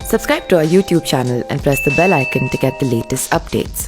Subscribe to our YouTube channel and press the bell icon to get the latest updates.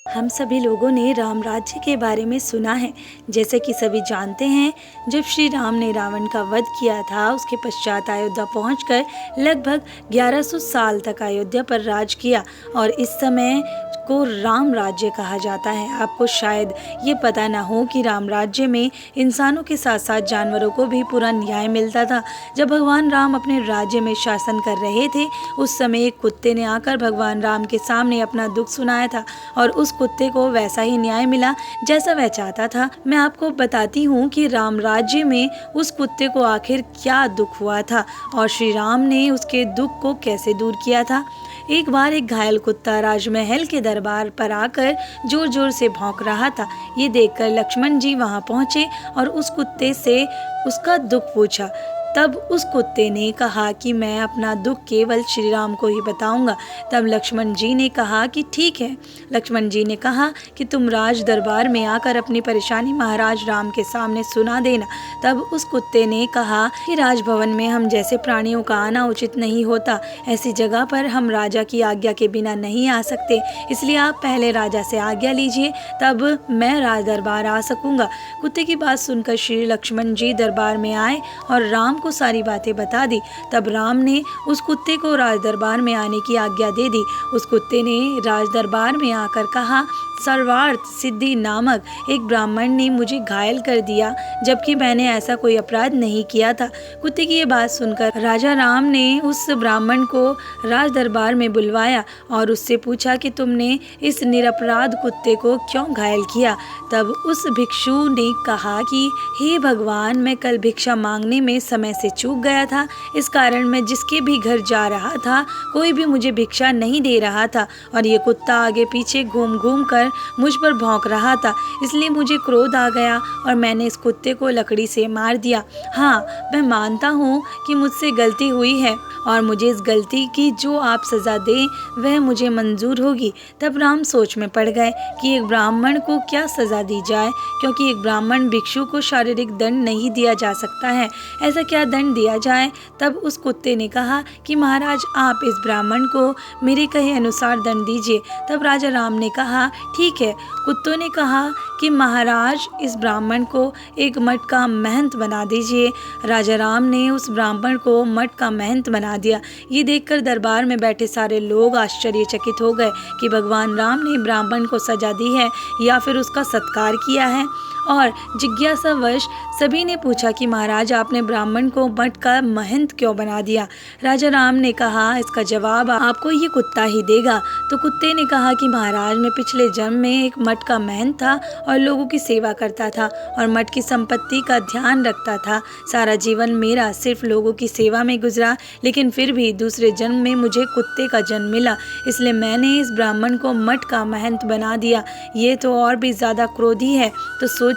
हम सभी लोगों ने राम राज्य के बारे में सुना है। जैसे कि सभी जानते हैं, जब श्री राम ने रावण का वध किया था, उसके पश्चात अयोध्या पहुंचकर लगभग 1100 साल तक अयोध्या पर राज किया और इस समय को राम राज्य कहा जाता है। आपको शायद ये पता ना हो कि राम राज्य में इंसानों के साथ साथ जानवरों को भी पूरा न्याय मिलता था। जब भगवान राम अपने राज्य में शासन कर रहे थे, उस समय एक कुत्ते ने आकर भगवान राम के सामने अपना दुख सुनाया था और उस कुत्ते को वैसा ही न्याय मिला जैसा वह चाहता था। मैं आपको बताती हूँ कि राम राज्य में उस कुत्ते को आखिर क्या दुख हुआ था और श्री राम ने उसके दुख को कैसे दूर किया था। एक बार एक घायल कुत्ता राजमहल के दरबार पर आकर जोर जोर से भौंक रहा था। ये देखकर लक्ष्मण जी वहां पहुंचे और उस कुत्ते से उसका दुख पूछा। तब उस कुत्ते ने कहा कि मैं अपना दुख केवल श्री राम को ही बताऊंगा। तब लक्ष्मण जी ने कहा कि ठीक है। लक्ष्मण जी ने कहा कि तुम राज दरबार में आकर अपनी परेशानी महाराज राम के सामने सुना देना। तब उस कुत्ते ने कहा कि राजभवन में हम जैसे प्राणियों का आना उचित नहीं होता। ऐसी जगह पर हम राजा की आज्ञा के बिना नहीं आ सकते, इसलिए आप पहले राजा से आज्ञा लीजिए, तब मैं राज दरबार आ सकूंगा। कुत्ते की बात सुनकर श्री लक्ष्मण जी दरबार में आए और राम को सारी बातें बता दी। तब राम ने उस कुत्ते को राज दरबार में आने की आज्ञा दे दी। उस कुत्ते ने राज दरबार में आकर कहा, सर्वार्थ सिद्धि नामक एक ब्राह्मण ने मुझे घायल कर दिया, जबकि मैंने ऐसा कोई अपराध नहीं किया था। कुत्ते की ये बात सुनकर राजा राम ने उस ब्राह्मण को राज दरबार में बुलवाया और उससे पूछा कि तुमने इस निरपराध कुत्ते को क्यों घायल किया। तब उस भिक्षु ने कहा कि हे भगवान, मैं कल भिक्षा मांगने में समय से चूक गया था। इस कारण मैं जिसके भी घर जा रहा था, कोई भी मुझे भिक्षा नहीं दे रहा था और ये कुत्ता आगे पीछे घूम घूम कर मुझ पर भौंक रहा था। इसलिए मुझे क्रोध आ गया और मैंने इस कुत्ते को लकड़ी से मार दिया। हाँ, मैं मानता हूँ कि मुझसे गलती हुई है और मुझे इस गलती की जो आप सज़ा दें वह मुझे मंजूर होगी। तब राम सोच में पड़ गए कि एक ब्राह्मण को क्या सज़ा दी जाए, क्योंकि एक ब्राह्मण भिक्षु को शारीरिक दंड नहीं दिया जा सकता है। ऐसा क्या दंड दिया जाए। तब उस कुत्ते ने कहा कि महाराज, आप इस ब्राह्मण को मेरे कहे अनुसार दंड दीजिए। तब राजा राम ने कहा, ठीक है। कुत्तों ने कहा कि महाराज, इस ब्राह्मण को एक मठ का महंत बना दीजिए। राजा राम ने उस ब्राह्मण को मठ का महंत बना दिया। ये देखकर दरबार में बैठे सारे लोग आश्चर्यचकित हो गए कि भगवान राम ने ब्राह्मण को सजा दी है या फिर उसका सत्कार किया है। और जिज्ञासावश सभी ने पूछा कि महाराज, आपने ब्राह्मण को मठ का महंत क्यों बना दिया। राजा राम ने कहा, इसका जवाब आपको ये कुत्ता ही देगा। तो कुत्ते ने कहा कि महाराज, मैं पिछले जन्म में एक मठ का महंत था और लोगों की सेवा करता था और मठ की संपत्ति का ध्यान रखता था। सारा जीवन मेरा सिर्फ लोगों की सेवा में गुजरा, लेकिन फिर भी दूसरे जन्म में मुझे कुत्ते का जन्म मिला, इसलिए मैंने इस ब्राह्मण को मठ का महंत बना दिया। ये तो और भी ज़्यादा क्रोधी है, तो सोचिए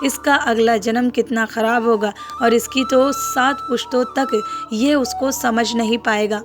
इसका अगला जन्म कितना खराब होगा और इसकी तो 7 पुश्तों तक ये उसको समझ नहीं पाएगा।